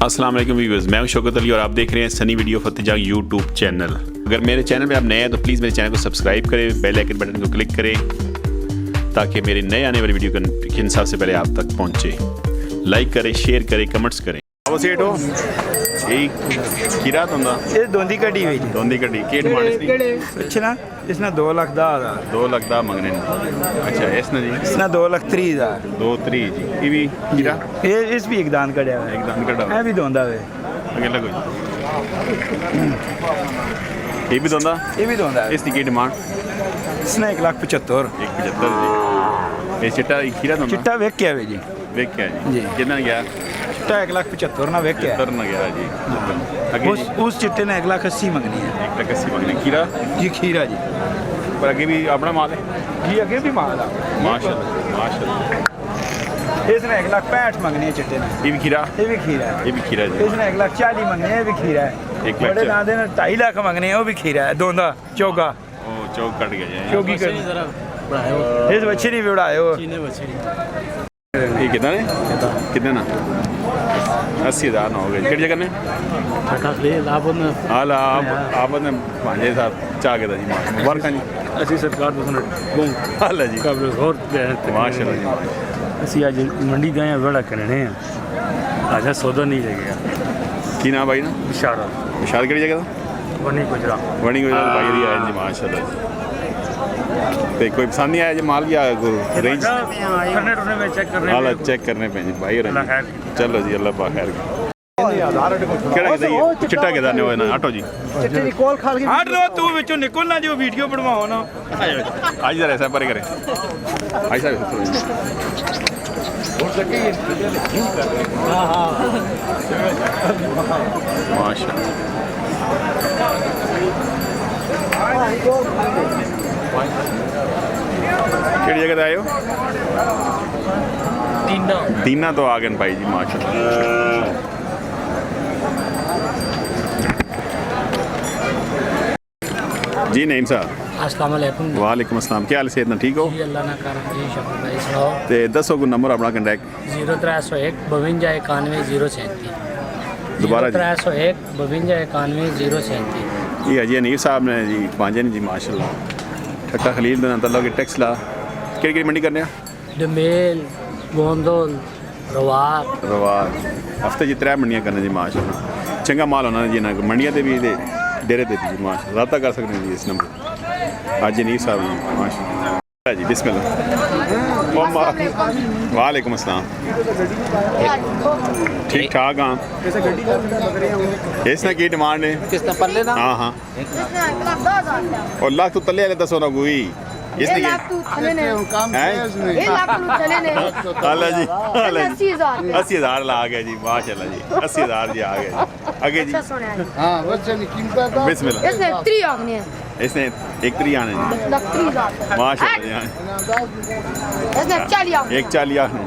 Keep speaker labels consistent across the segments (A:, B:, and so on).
A: अस्सलाम वालेकुम व्यूअर्स, मैं हूं शौकत अली और आप देख रहे हैं Sunny video Fateh Jang YouTube channel. अगर मेरे चैनल पे आप नए हैं तो प्लीज़ मेरे चैनल को सब्सक्राइब करें, बेल आइकन बटन को क्लिक करें ताकि मेरे नए आने वाली वीडियो का सबसे पहले आप तक पहुंचे। लाइक करें, शेयर करें, कमेंट्स करें। खीरा
B: ये दोंदी कड़ी हुई जी।
A: दोंदी कड़ी की डिमांड
B: अच्छा इसने 2,10,000
A: 2,10,000 मंगने ने। अच्छा इसने जी
B: इसने 2,30,000
A: 2,30 जी। ये भी खीरा
B: ये इस भी एक दान कड़िया है,
A: एक दान कड़ा
B: है भी दोंदा वे
A: अगे लगो ये भी दोंदा,
B: ये भी दोंदा है।
A: इसकी की डिमांड
B: इसने 1,75,000
A: 1,75 जी। ये चिट्टा खीरा दोंदा
B: चिट्टा वेख के आवे जी।
A: वेख के
B: जी।
A: कितना गया?
B: चिट्टा 1,75,000 ना वेख के
A: तर न गया जी। आगे
B: उस चिट्टे ने 1,80,000 मंगनी है।
A: 1,80,000 मंगने। खीरा
B: ये खीरा जी।
A: पर आगे भी अपना माल है
B: जी, आगे भी माल है
A: माशाल्लाह माशाल्लाह।
B: इसने 1,65,000 मंगनी है चिट्टे ने।
A: ये भी खीरा,
B: ये भी खीरा है।
A: ये भी खीरा जी।
B: इसने 1,40,000 मंगने हैं, ये भी खीरा है।
A: 1,40,000
B: बड़े दादे ने 2.5 लाख मंगने हैं, वो भी खीरा है। दोंदा चौका
A: ओ चौक कट गया जी।
B: चौकी कर इस बच्चे नहीं उड़ाए हो।
A: ये कितना है? कितने ना 80,000 ना हो गए। किस जगह ने हाला आपने भांजे साहब चाह के जी मुबारक जी।
C: ਅਸੀਂ ਸਰਕਾਰ ਤੋਂ ਸੁਣ
A: हाला जी
C: ਕਾਬਲ ਹੋਰ
A: माशाल्लाह जी।
C: ਅਸੀਂ ਅੱਜ ਮੰਡੀ ਗਏ ਆ ਵੜਾ ਕਰਨੇ ਆ ਆਜਾ ਸੌਦਾ ਨਹੀਂ ਲੱਗੇਗਾ
A: की नाम भाई ना?
C: ਇਸ਼ਾਰਾ
A: विशाल किहड़ी जगह दा?
C: ਬਣੀ ਗੁਜਰਾ
A: वणी कोई भाई दी आए जी माशाल्लाह जी। ते कोई पसंद नहीं आया जी माल या रेंज
C: करने टुरने में चेक करने
A: हाला चेक करने पे जी भाई और
C: अल्लाह खैर
A: चलो जी अल्लाह पा खैर केड़ा किदा ये चिट्टा किदा ने होए ना आटो जी
B: हट लो तू विचों निकल ना जो वीडियो बनवाओ ना।
A: आज जरा ऐसा परे करे आज साहब केड़ी जगह आए हो? दीना तो आ गए भाई जी माशाल्लाह। जी नहीं साहब
D: अस्सलाम वालेकुम
A: वालेकुम अस्सलाम। क्या हाल से इतना ठीक हो?
D: जी अल्लाह ना करम जी शुक्र भाई सुनाओ।
A: ते दसो को नंबर अपना कंटैक्ट
D: 0301 52 91 037
A: दोबारा जी।
D: 0301 52 91 037।
A: ये अजी अनीफ साहब ने जी पांजे ने जी माशाल्लाह। ठट्टा खलील दिन तल्ला के टैक्स ला केड़ी मंडी करने
D: डमेल गोंदोल रवार
A: रवाज हफ्ते जी 3 मंडियां करने जी माशाल्लाह। चंगा माल होना जी ना मंडियां ते भी डेरे ते भी जी माशाल्लाह। रब्ता कर सकते हैं जी इस नंबर आज अनीफ साहब जी माशाल्लाह जी। बिस्मिल्लाह। वालेकुम अस्सलाम। ठीक ठाक हाँ। इसने की डिमांड है?
D: किसने पल्ले ना
A: हाँ हाँ और लाख तो तले वाले दसो ना कोई इसने की अल्लाह जी 80,000 ला आ गया जी माशाल्लाह जी। 80,000 जी आ गया आगे जी। बिस्मिल्लाह। इसने एक 3 आने जी माशाल्लाह जी। 1,40,000 आने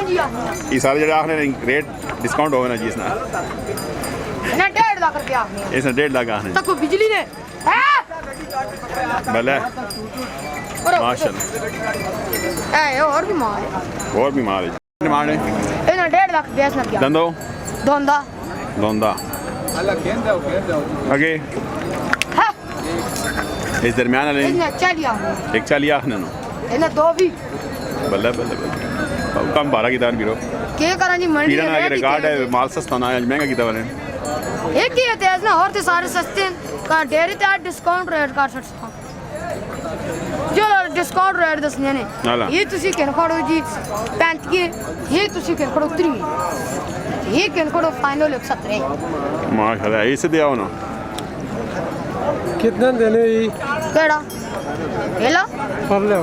A: जी। ये सारे जड़े आखने रेट डिस्काउंट होगा ना जी इसना?
E: 1.5 लाख रुपया
A: इसने 1.5 लाख आने
E: तक बिजली ने
A: भले माशाल्लाह।
E: और भी माल है,
A: और भी माल है डिमांड है?
E: इन्हें 1.5 लाख बेचना क्या
A: दंदो
E: धोंदा
A: लोंदा आगे इस दरमियान वाले
E: इन्हें 40
A: 1,40,000 आखने नो
E: इन्हें दो भी
A: बल्ले बल्ले बल्ले कम 12 की दान बिरो
E: के करा जी मंडी
A: पीरन आगे रिकॉर्ड है माल सस्ता ना आज महंगा किता वाले
E: एक ही है तेज ना और ते सारे सस्ते का डेरी ते डिस्काउंट रेट कर सकता जो डिस्काउंट रेट दसने ने
A: हाला।
E: ये तुसी किन खड़ो जी 35 ये तुसी किन खड़ो 30 ये किन खड़ो फाइनल 170
A: माशाल्लाह। इसे दे आओ ना
C: कितना देने
E: केड़ा हेला
C: पल्ले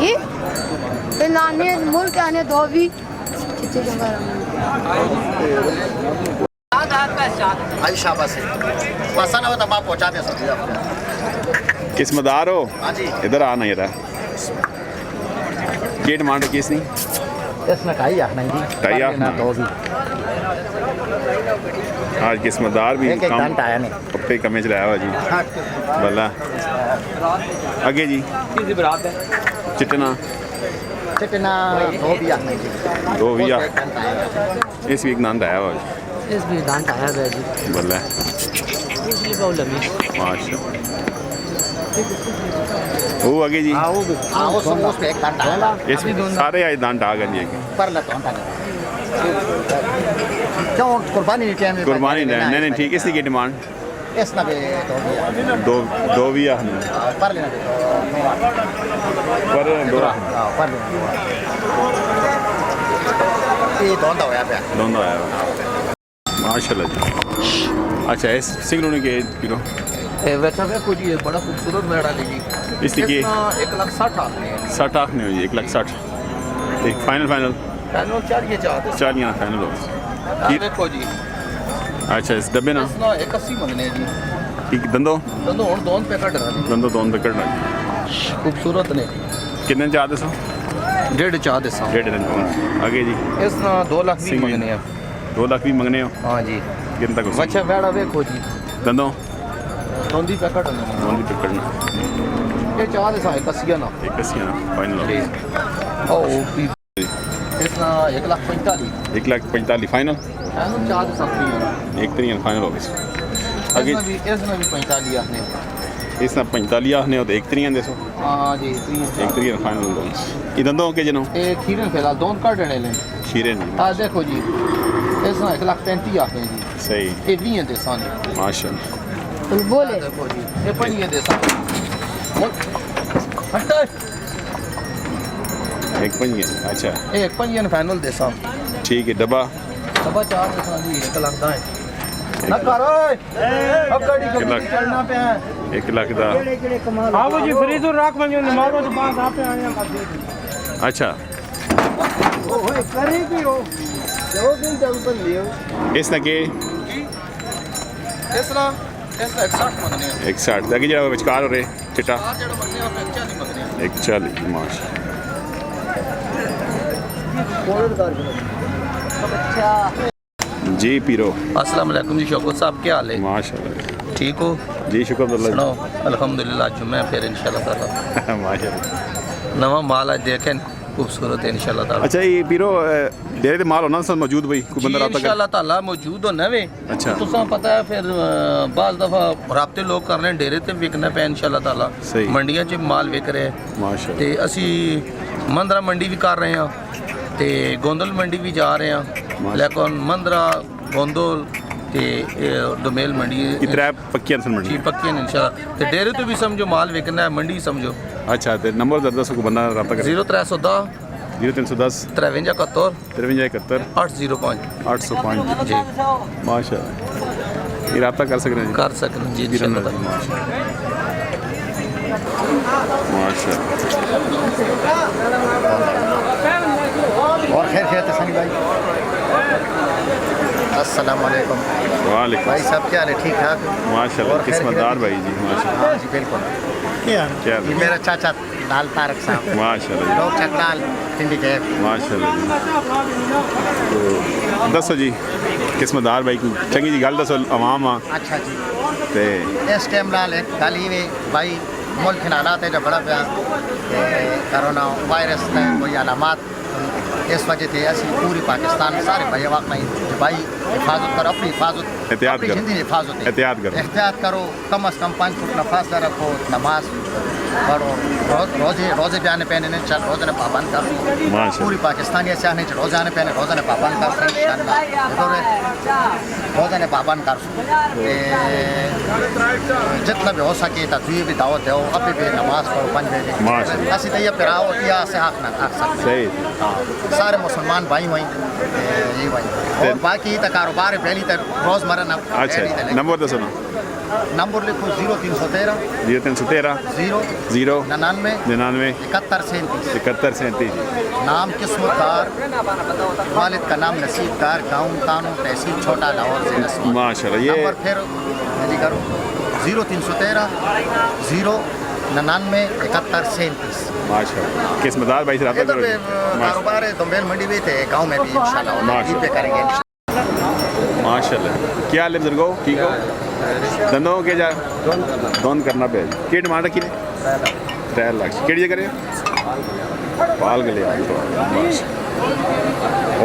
E: ये नाने मुल्क आने दो भी कितने जगह
F: आई शाबाश है पसंद हो तो आप पहुंचा दे सकते हो।
A: किस्मदार हो
F: हाँ जी।
A: इधर आना ये रहा की डिमांड है किसनी?
F: इसमें ढाई आखना जी
A: 2.5 आखना।
F: दो भी
A: आज किस्मदार भी
F: एक एक घंटा आया नहीं
A: कपड़े कमे चलाया हुआ जी भला आगे जी चिटना
F: चिटना दो भी आने जी
A: 2 भी आ
F: घंटा है
A: इस वीक नाम आया हुआ
D: इस भी दांत आया है जी
A: बोला
D: पिछली प्रॉब्लम है
A: माशा वो आगे जी
F: हाँ वो समोस पे एक घंटा है
A: इस सारे आज दांत आ गए जी
F: पर ले घंटा क्यों कुर्बानी नहीं टाइम
A: कुर्बानी नहीं नहीं ठीक इसकी की डिमांड
F: इस ना भी
A: दो भी आ
F: पर लेना
A: पर दो
F: हाँ पर लेना ये दोनों होया पे
A: दोनों आया हुआ माशाल्लाह जी अच्छा इस सिंगलों के किलो
G: वैसा है कुछ ये बड़ा खूबसूरत मेड़ा लीजिए
A: इसकी की
G: 1,60,000 आपने
A: 60 आख नहीं हुई 1,60,000 एक फाइनल
G: फाइनल चाहिए चाहते
A: चार यहाँ फाइनल हो
G: देखो जी
A: अच्छा इस डब्बे ना
G: इसना 81 मंगने जी
A: एक दंदो
G: दोनों और दोन पे कट रहा जी
A: दंदो दोन पे करना
G: खूबसूरत ने
A: कितने चाहते सो
G: 1.5 चाहते सा
A: 1.5 आगे जी
G: इसना 2 लाख भी
A: सिंगल।
G: मंगने हैं
A: 2 लाख भी मंगने हो
G: हाँ जी
A: कितने तक
G: अच्छा बेड़ा देखो जी
A: दंदो
G: दोंदी पे कट रहे
A: दोन भी पे करना
G: ये चाहते सा 81 ना
A: 81 ना फाइनल हो
G: ओ पी इसना 1,45,000
A: 1,45,000 फाइनल
G: फाइनल चाहते सा
A: एक तरीके फाइनल हो गई आगे
G: इसना भी 45 आपने
A: इसना 45 ने एक तरीके दे सो
G: हाँ जी
A: एक तरीके फाइनल हो गई दंदो के जनो
G: ये खीरे फिलहाल दोन कट रहे हैं
A: खीरे नहीं
G: हाँ देखो जी इसना 1,35,000 आपने जी
A: सही
G: ये भी है देसानी
A: माशाल्लाह
E: बोले
G: देखो जी ये पनी है देसानी हट
A: एक पंज अच्छा
G: एक पंजन फाइनल देसा
A: ठीक है डब्बा
G: सभा चार देसा जी 1,00,000 है ना करो अब गाड़ी को
A: लाख।
G: चलना पे है
A: 1 लाख दा
C: हाँ वो जी फ्रीज और राख मंजो मारो तो बात आप पे आने का
A: अच्छा
C: करी भी हो जो दिन तक ऊपर लियो
A: इसना के
G: इसना 160 मंगने हैं
A: 160 आगे जरा विचकार हो रहे चिट्टा
G: चार जड़ मंगने हैं 40 मंगने हैं
A: 140 माशा जी पीरो
G: अस्सलाम वालेकुम जी शौकत साहब क्या हाल है
A: माशाल्लाह
G: ठीक हो
A: जी शुक्र
G: सुनो
A: अल्लाह
G: अल्हम्दुलिल्लाह जुम्मे फिर इंशाल्लाह ताला
A: माशाल्लाह
G: नवा माल आज देखें खूबसूरत है इंशाल्लाह ताला
A: अच्छा ये पीरो डेरे ते माल होना सब मौजूद भाई कोई बंदा राता कर
G: इंशाल्लाह ताला मौजूद हो नवे
A: अच्छा।
G: तुसा पता है फिर बाज दफा राब्ते लोग कर रहे हैं डेरे ते विकना पे इंशाल्लाह ताला
A: सही।
G: मंडियां च माल विक रहे हैं
A: माशाल्लाह
G: ਤੇ ਅਸੀਂ ਮੰਦਰਾ ਮੰਡੀ ਵੀ ਕਰ ਰਹੇ ਹਾਂ ਤੇ ਗੋਂਦਲ ਮੰਡੀ ਵੀ ਜਾ ਰਹੇ ਹਾਂ ਲੇਕਿਨ ਮੰਦਰਾ ਗੋਂਦਲ ਤੇ ਡੋਮੇਲ ਮੰਡੀ
A: इतरा पक्की सन
G: जी
A: मंडी
G: पक्की है इंशाल्लाह ते डेरे तो भी समझो माल विकना है मंडी समझो
A: अच्छा ते नंबर दर्द को बंदा राता कर
G: 0310
A: 0310
G: 53 71
A: 53 71
G: 805
A: 805
G: जी
A: माशाल्लाह ये राता कर सकते हैं जी
G: कर सकते हैं जी इंशाल्लाह ताला।
F: और खैर खैर सनी भाई अस्सलाम वालेकुम
A: वालेकुम
F: भाई सब क्या हाल है ठीक ठाक
A: माशाल्लाह
F: और खैर
A: किस्मतदार भाई जी माशाल्लाह
F: हाँ जी बिल्कुल
A: क्या
F: ये मेरा चाचा लाल तारक साहब
A: माशाल्लाह
F: लोग चकलाल पिंडी के
A: माशाल्लाह तो दसो जी किस्मतदार भाई को चंगी जी गल दसो आवाम आ
F: अच्छा जी
A: ते
F: इस टाइम नाल एक गल ही भाई मुल्क के हालात है जो बड़ा पिया कोरोना वायरस ने कोई अलामत इस वजह से ऐसी पूरी पाकिस्तान सारे भाई वक्त नहीं भाई हिफाजत करो अपनी हिफाजत
A: एहतियात
F: अपनी
A: करो।
F: जिंदगी हिफाजत है।
A: एहतियात करो।
F: एहतियात करो कम अज़ कम 5 फुट का फासला रखो नमाज पढ़ो रोजे भी आने पहने नहीं चल रोज़े ने पाबंद कर
A: माशाल्लाह।
F: पूरी पाकिस्तानी ऐसे आने रोज़े आने पहने रोज़े ने पाबंद कर रोज़े ने पाबंद कर जितना भी हो सके तदवीर भी दावत हो अभी भी नमाज पढ़ो 5 बजे
A: माशाल्लाह।
F: ऐसी तो ये पिराओ या से हक ना कर सकते
A: सही
F: सारे मुसलमान भाई वहीं ये वहीं और बाकी तो कारोबार पहली तक रोज़मर्रा ना
A: अच्छा नंबर दसो ना
F: नंबर लिखो 0313
A: 0313
F: 0
A: 0
F: 99
A: 99
F: 71 37
A: 71 37
F: नाम किस्मतदार वालिद का नाम नसीबदार गाँव तानू तहसील छोटा लाहौर से नसीब
A: माशाल्लाह ये
F: नंबर फिर जल्दी करो 0313 0 99 71 37
A: माशाल्लाह किस्मतदार भाई से राता
F: इधर
A: करो
F: पे
A: जी।
F: कारोबार है दोमेल मंडी भी थे गांव में भी इंशाल्लाह
A: माशाल्लाह।
F: पे करेंगे इंशाल्लाह।
A: माशाल्लाह क्या हाल है बुजुर्गो ठीक हो धंधों के जा दोन करना पे की डिमांड रखी ने 3 लाख केड़ी जगह पाल के ले आए तो बस।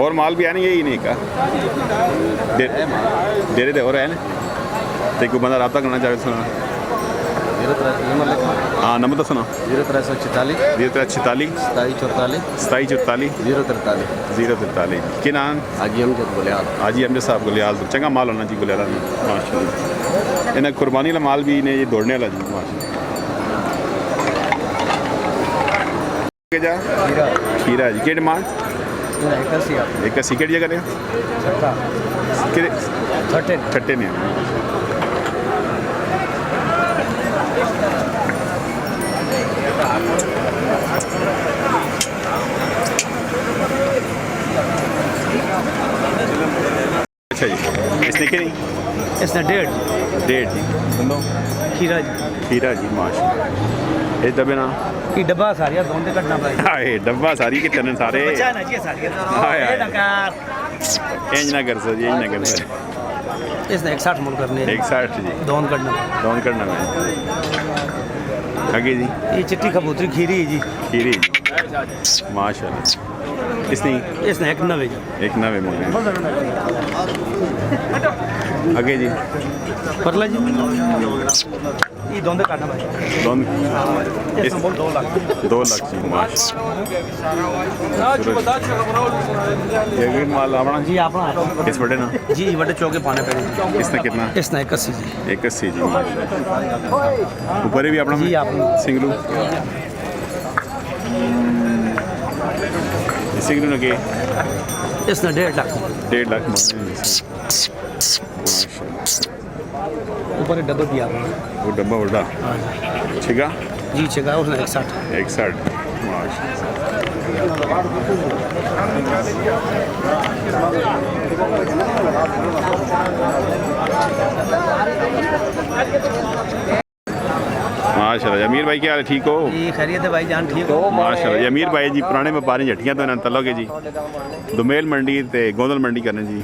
A: और माल भी है ना, यही नहीं का डेरे दे और है ना, तो कोई बंदा रब्ता करना चाहे सुना। हाँ नंबर तो सुना।
F: 0346
A: 0346
F: 2744
A: 2744
F: 043
A: 043 के नाम
F: हाजी अमजद गुलियाल।
A: हाजी अमजद साहब गुलियाल। तो चंगा माल होना जी गुलियाल में माशाल्लाह। इन्हें कुर्बानी वाला माल भी ने ये दौड़ने वाला जी माशाल्लाह। जा खीरा जी के डिमांड 81 के जगह छट्टे ने। अच्छा जी इसने के नहीं
C: इसने 1.5
A: जी सुनो
C: खीरा जी
A: खीरा जी माशाल्लाह। इस डब्बे ना
C: ये डब्बा सारिया दोन दे कटना भाई
A: हाय डब्बा सारी के चलन सारे
C: बचा ना जी सारिया
A: हाय हाय।
C: नकार
A: इंज ना कर सर इंज ना कर सर।
C: इसने 61 मुल करने
A: 61 जी
C: दोन कटना
A: डॉन करना है आगे जी।
C: ये चिट्टी कबूतरी खीरी है जी
A: खीरी माशाल्लाह। इसने
C: इसने 1.90 जी
A: एक नवे मोल आगे जी।
C: परला जी ये दोन दे कटना भाई
A: डॉन
C: इसने बोल 2 लाख
A: 2 लाख जी माशाल्लाह। ये भी माल अपना
C: जी अपना
A: इस बड़े ना
C: जी बड़े चौके पाने पड़े
A: इसने कितना
C: इसने 81 जी
A: 81 जी माशाल्लाह। ऊपर भी अपना
C: जी अपना
A: सिंगलू सिंगलू ने के
C: इसने 1.5 लाख
A: 1.5 लाख माशाल्लाह।
C: ऊपर एक डब्बा दिया
A: वो डब्बा बड़ा ठीक है
C: जी चेगा उसने 61
A: 61 माशाल्लाह। अमीर भाई क्या हाल है ठीक हो
C: जी खैरियत है भाई जान ठीक हो
A: माशाल्लाह। अमीर भाई जी पुराने व्यापारी जट्टियां तो इन्होंने तलोगे जी दुमेल मंडी ते गोंदल मंडी करने जी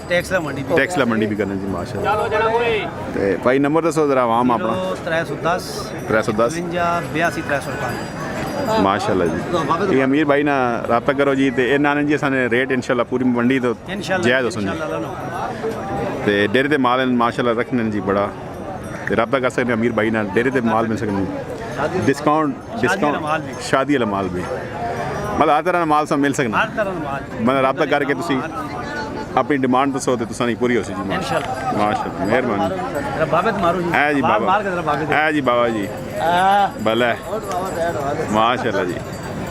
C: टैक्स ला मंडी
A: टैक्सला मंडी भी करने जी माशाल्लाह। ते भाई नंबर दसो जरा आवाम अपना
C: 310
A: 310
C: 52 305
A: माशाल्लाह जी। ये अमीर भाई ना रब्ता करो जी ते इन्होंने जी असाने रेट इंशाल्लाह पूरी मंडी तो जायज़ हो जी ते डेरे ते माल माशाल्लाह रखने जी बड़ा ते रब्ता कर सकते अमीर भाई ना डेरे ते माल मिल सकते डिस्काउंट शादी वाला माल भी मतलब हर तरह का माल सब मिल सकना
C: हर तरह का माल
A: मतलब रब्ता करके तुसी अपनी डिमांड दसो तो तुसानी पूरी हो सी जी माशाल्लाह मेहरबानी
C: बाबे मारो जी
A: है जी बाबा
C: मार के जरा बाबे
A: है जी बाबा जी भला माशाल्लाह जी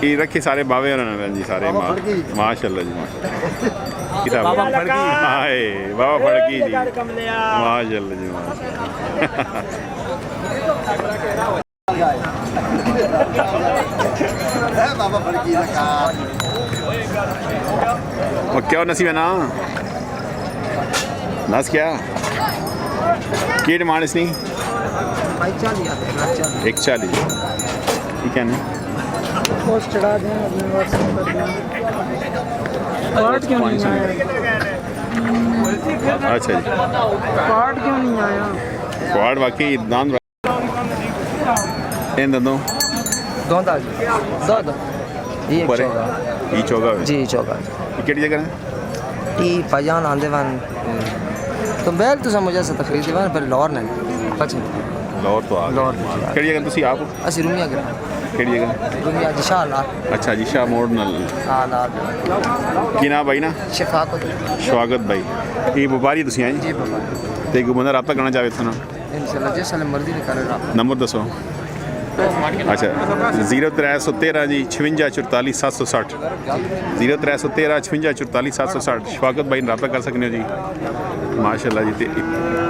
A: ये रखे सारे बाबे होने जी सारे माल माशाल्लाह जी माशाल्लाह
C: बाबा फड़की
A: हाय बाबा फड़की जी माशाल्लाह जी
F: बाबा फड़की
A: वो क्या नसीब है ना दस क्या डिमांड इसनी 140 ठीक है ना
C: पोस्ट चढ़ा दें अपने व्हाट्सएप कर दें कार्ड क्यों नहीं आया
A: अच्छा जी
C: कार्ड क्यों नहीं आया
A: क्वाड वाकई दान इन दो
D: दो ये
A: पर
D: चौगा
A: ई चौगा
D: जी चौगा
A: केड़ी जगह है
D: टी पजान आंदे वन तो बैल तो मुझे से तकरीबन वन पर लाहौर ने पछे
A: लाहौर तो आ
D: लाहौर
A: केड़ी जगह तुसी आप
D: असि रुमिया के
A: केड़ी जगह
D: रुमिया जी शाला
A: अच्छा जी शाह मोड़ नल
D: हां ला
A: की ना भाई ना
D: शफाकत
A: स्वागत भाई ये व्यापारी तुसी हैं
D: जी बाबा
A: ते को बंदा रब्ता करना चाहे तो ना
D: इंशाल्लाह जैसा मर्जी ने करे रहा
A: नंबर दसो अच्छा 0313 जी 56 44 760 0313 56 44 760 शफाकत भाई रब्ता कर सकते हो जी माशाल्लाह जी।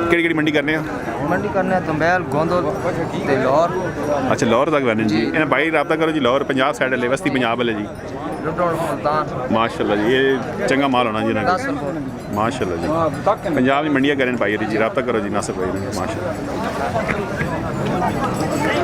A: केड़ी केड़ी मंडी करने
D: मंडी करने है तंबैल गोंदल ते लाहौर
A: अच्छा लाहौर तक रहने जी इन्हें भाई रब्ता करो जी लाहौर पंजाब साइड वाले वस्ती पंजाब वाले जी
D: लुटोड़ मुल्तान
A: माशाल्लाह जी ये चंगा माल होना जी ना
D: 10 रुपए
A: माशाल्लाह जी पंजाब की मंडियां करें भाई जी रब्ता करो जी नासिर भाई माशाल्लाह।